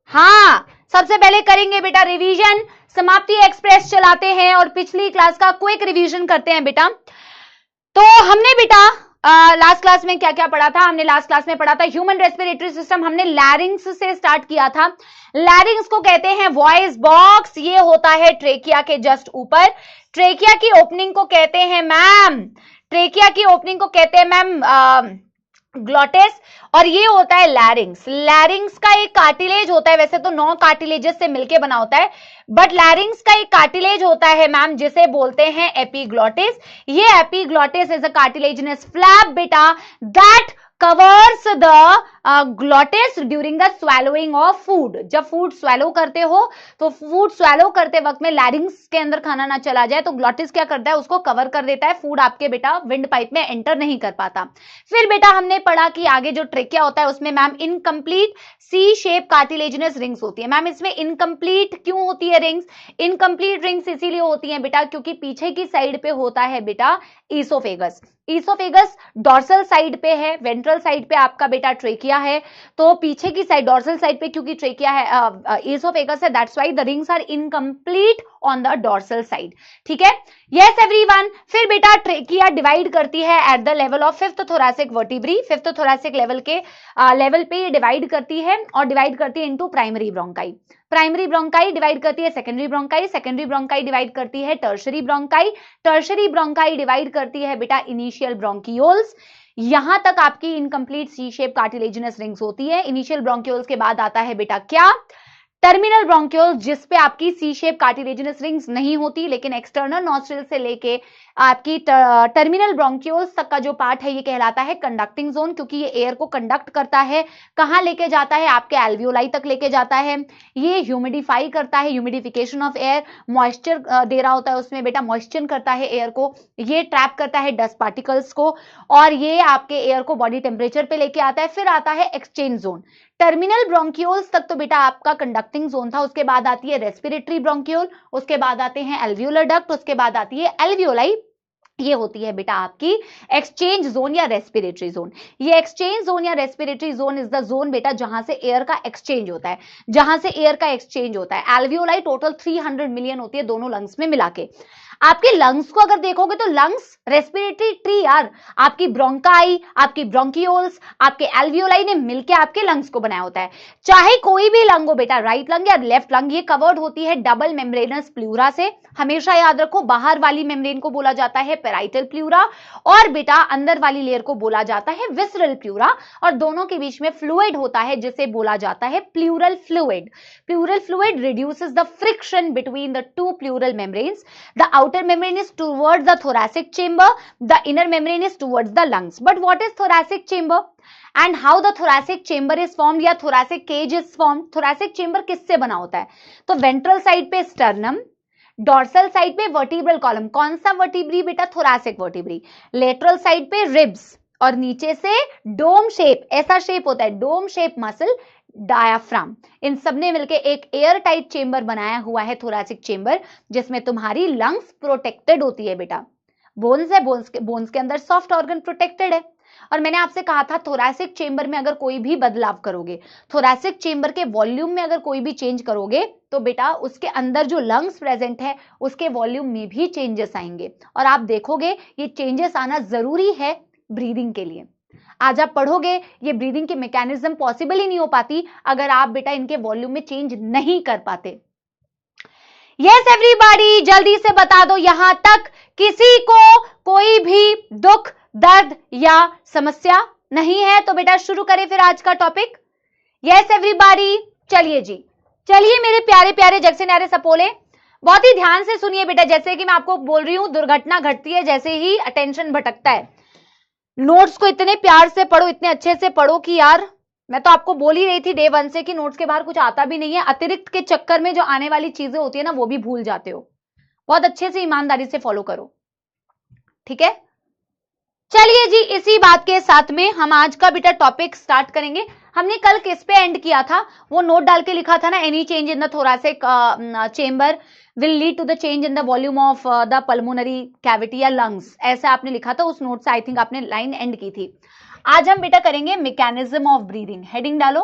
हाँ, सबसे पहले करेंगे बेटा रिवीजन, समाप्ति एक्सप्रेस चलाते हैं और पिछली क्लास का क्विक रिवीजन करते हैं बेटा। तो हमने बेटा लास्ट क्लास में क्या क्या पढ़ा था? हमने लास्ट क्लास में पढ़ा था ह्यूमन रेस्पिरेटरी सिस्टम, हमने लैरिंग्स से स्टार्ट किया था। लैरिंग्स को कहते हैं वॉइस बॉक्स, ये होता है ट्रेकिया के जस्ट ऊपर। ट्रेकिया की ओपनिंग को कहते हैं मैम, ट्रेकिया की ओपनिंग को कहते हैं मैम ग्लॉटिस, और ये होता है लैरिंग्स। लैरिंग्स का एक कार्टिलेज होता है, वैसे तो 9 कार्टिलेजेस से मिलके बना होता है, बट लैरिंग्स का एक कार्टिलेज होता है मैम जिसे बोलते हैं एपिग्लॉटिस। ये epiglottis is a cartilaginous flap बेटा that covers the glottis during the swallowing of food. जब फूड स्वेलो करते हो तो फूड स्वेलो करते वक्त में लैरिंग्स के अंदर खाना ना चला जाए तो ग्लॉटिस क्या करता है, उसको कवर कर देता है, फूड आपके बेटा विंड पाइप में एंटर नहीं कर पाता। फिर बेटा हमने पढ़ा कि आगे जो ट्रेकिया होता है उसमें मैम इनकम्प्लीट सी शेप कार्टिलेजिनस रिंग्स होती है। मैम इसमें इनकम्प्लीट क्यों होती है रिंग्स? इनकम्प्लीट रिंग्स इसीलिए होती हैं बेटा क्योंकि पीछे की साइड पे होता है बेटा ईसोफेगस। ईसोफेगस डॉर्सल साइड पे है, वेंट्रल साइड पे आपका बेटा ट्रेकिया है, तो पीछे की साइड डॉर्सल साइड पे क्योंकि ट्रेकिया है, ईसोफेगस है, that's why the rings are incomplete on the dorsal side. ठीक है, यस एवरीवन। फिर बेटा ट्रेकिया डिवाइड करती है at the level of fifth thoracic vertebrae, fifth thoracic level के लेवल पे ये डिवाइड करती है और डिवाइड करती है into primary bronchi. Primary bronchi divide करती है secondary bronchi, secondary bronchi divide करती है tertiary bronchi, tertiary bronchi divide करती है बेटा इनिशियल ब्रोंकियोल्स। यहां तक आपकी इनकम्प्लीट सी शेप कार्टिलेजिनस रिंग्स होती है। इनिशियल ब्रोंकियोल्स के बाद आता है बेटा क्या? टर्मिनल ब्रोंक्यूल्स, जिसपे आपकी सी शेप कार्टिलेजिनस रिंग्स नहीं होती, लेकिन एक्सटर्नल नॉस्ट्रिल से लेके आपकी टर्मिनल ब्रोंक्यूल्स तक का जो पार्ट है ये कहलाता है कंडक्टिंग जोन, क्योंकि ये एयर को कंडक्ट करता है। कहां लेके जाता है? आपके एल्वियोलाई तक लेके जाता है। ये ह्यूमिडिफाई करता है, ह्यूमिडिफिकेशन ऑफ एयर, मॉइस्चर दे रहा होता है उसमें बेटा, मॉइस्चर करता है एयर को, ये ट्रैप करता है डस्ट पार्टिकल्स को, और ये आपके एयर को बॉडी टेम्परेचर पे लेके आता है। फिर आता है एक्सचेंज जोन। टर्मिनल ब्रोंक्यूल्स तक तो बेटा आपका कंडक्टिंग जोन था, उसके बाद आती है रेस्पिरेटरी ब्रोंक्यूल, उसके बाद आते हैं एल्वियोलर डक्ट, उसके बाद आती है एल्वियोलाई, ये होती है बेटा आपकी एक्सचेंज जोन या रेस्पिरेटरी जोन। ये एक्सचेंज जोन या respiratory zone is the zone बेटा जहां से एयर का एक्सचेंज होता है, जहां से एयर का एक्सचेंज होता है। एल्वियोलाई टोटल 300 मिलियन होती है दोनों लंग्स में मिला के। आपके लंग्स को अगर देखोगे तो लंग्स रेस्पिरेटरी ट्री यार, आपकी ब्रोंकाई, आपकी ब्रोंकियोल्स, आपके एल्वियोलाई ने मिलके आपके लंग्स को बनाया होता है। चाहे कोई भी लंग हो बेटा, राइट लंग या लेफ्ट लंग, ये कवर्ड होती है डबल मेम्ब्रेनस प्लूरा से। हमेशा याद रखो, बाहर वाली मेम्ब्रेन को बोला जाता है पेराइटल प्लूरा और बेटा अंदर वाली लेयर को बोला जाता है विसरल प्लूरा, और दोनों के बीच में फ्लूइड होता है जिसे बोला जाता है pleural fluid. Pleural fluid reduces the friction between the two pleural membranes. The outer membrane is towards the thoracic chamber, the inner membrane is towards the lungs. But what is thoracic chamber and how the thoracic chamber is formed या thoracic cage is formed? thoracic chamber किससे बना होता है? तो ventral side पे sternum, dorsal side पे vertebral column, कौन सा वर्टिब्री बेटा? Thoracic vertebrae. लेटरल साइड पे रिब्स, और नीचे से डोम शेप, ऐसा शेप होता है डोम शेप मसल, डायाफ्राम। इन सब ने मिलकर एक एयर टाइट चेंबर बनाया हुआ है थोरैसिक चेंबर, जिसमें तुम्हारी लंग्स प्रोटेक्टेड होती है बेटा। बोन्स है, बोन्स के अंदर सॉफ्ट ऑर्गन प्रोटेक्टेड है। और मैंने आपसे कहा था थोरैसिक चेंबर में अगर कोई भी बदलाव करोगे, थोरैसिक चेंबर के वॉल्यूम में अगर कोई भी चेंज करोगे तो बेटा उसके अंदर जो लंग्स प्रेजेंट है उसके वॉल्यूम में भी चेंजेस आएंगे। और आप देखोगे ये चेंजेस आना जरूरी है ब्रीदिंग के लिए। आज आप पढ़ोगे ये ब्रीदिंग की मैकेनिज्म पॉसिबल ही नहीं हो पाती अगर आप बेटा इनके वॉल्यूम में चेंज नहीं कर पाते। यस एवरीबॉडी, जल्दी से बता दो यहां तक किसी को कोई भी दुख, दर्द या समस्या नहीं है? तो बेटा शुरू करें फिर आज का टॉपिक। यस एवरीबॉडी, चलिए जी, चलिए मेरे प्यारे प्यारे जगसे सपोले, बहुत ही ध्यान से सुनिए बेटा। जैसे कि मैं आपको बोल रही हूं, दुर्घटना घटती है जैसे ही अटेंशन भटकता है। नोट्स को इतने प्यार से पढ़ो, इतने अच्छे से पढ़ो कि यार मैं तो आपको बोल ही रही थी डे 1 से कि नोट्स के बाहर कुछ आता भी नहीं है। अतिरिक्त के चक्कर में जो आने वाली चीजें होती है ना वो भी भूल जाते हो। बहुत अच्छे से ईमानदारी से फॉलो करो, ठीक है? चलिए जी, इसी बात के साथ में हम आज का बेटा टॉपिक स्टार्ट करेंगे। हमने कल किस पे एंड किया था वो नोट डाल के लिखा था ना, any change in the thoracic chamber will lead to the change in the volume of the pulmonary cavity या लंग्स, ऐसा आपने लिखा था उस नोट से। आई थिंक आपने लाइन एंड की थी। आज हम बेटा करेंगे मैकेनिज्म ऑफ ब्रीदिंग। हेडिंग डालो,